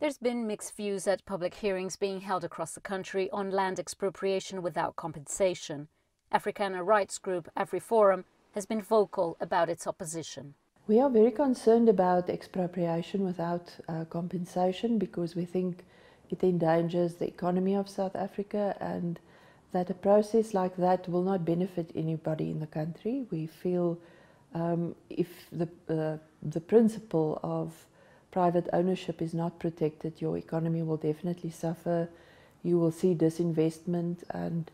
There's been mixed views at public hearings being held across the country on land expropriation without compensation. Afrikaner rights group AfriForum has been vocal about its opposition. We are very concerned about expropriation without compensation because we think it endangers the economy of South Africa and that a process like that will not benefit anybody in the country. We feel if the principle of private ownership is not protected, your economy will definitely suffer. You will see disinvestment, and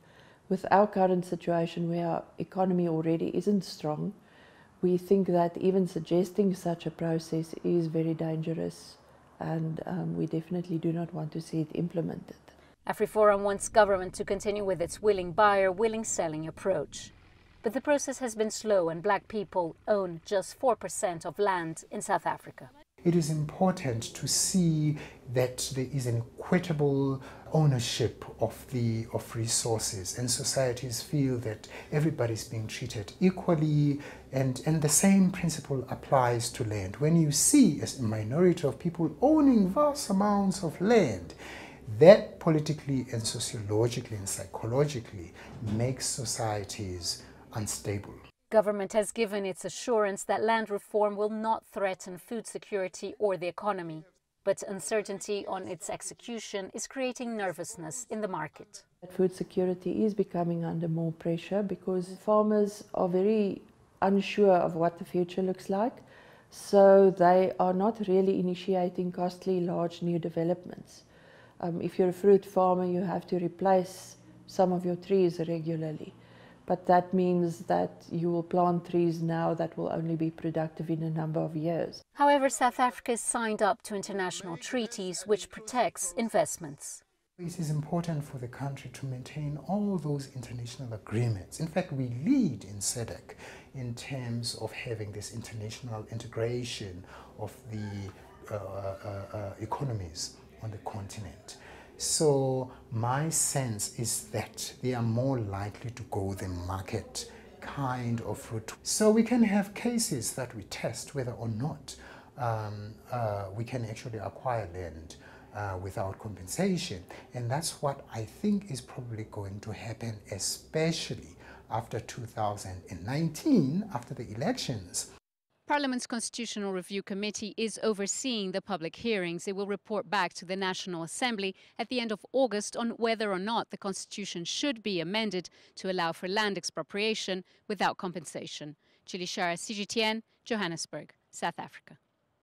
with our current situation where our economy already isn't strong, we think that even suggesting such a process is very dangerous, and we definitely do not want to see it implemented. AfriForum wants government to continue with its willing buyer, willing selling approach. But the process has been slow and black people own just 4% of land in South Africa. It is important to see that there is an equitable ownership of resources, and societies feel that everybody's being treated equally, and the same principle applies to land. When you see a minority of people owning vast amounts of land, that politically and sociologically and psychologically makes societies unstable. Government has given its assurance that land reform will not threaten food security or the economy, but uncertainty on its execution is creating nervousness in the market. Food security is becoming under more pressure because farmers are very unsure of what the future looks like, so they are not really initiating costly, large new developments. If you're a fruit farmer, you have to replace some of your trees regularly. But that means that you will plant trees now that will only be productive in a number of years. However, South Africa is signed up to international treaties which protects investments. It is important for the country to maintain all those international agreements. In fact, we lead in SADC in terms of having this international integration of the economies on the continent. So my sense is that they are more likely to go the market kind of route. So we can have cases that we test whether or not we can actually acquire land without compensation. And that's what I think is probably going to happen, especially after 2019, after the elections. Parliament's Constitutional Review Committee is overseeing the public hearings. It will report back to the National Assembly at the end of August on whether or not the Constitution should be amended to allow for land expropriation without compensation. Scheier, CGTN, Johannesburg, South Africa.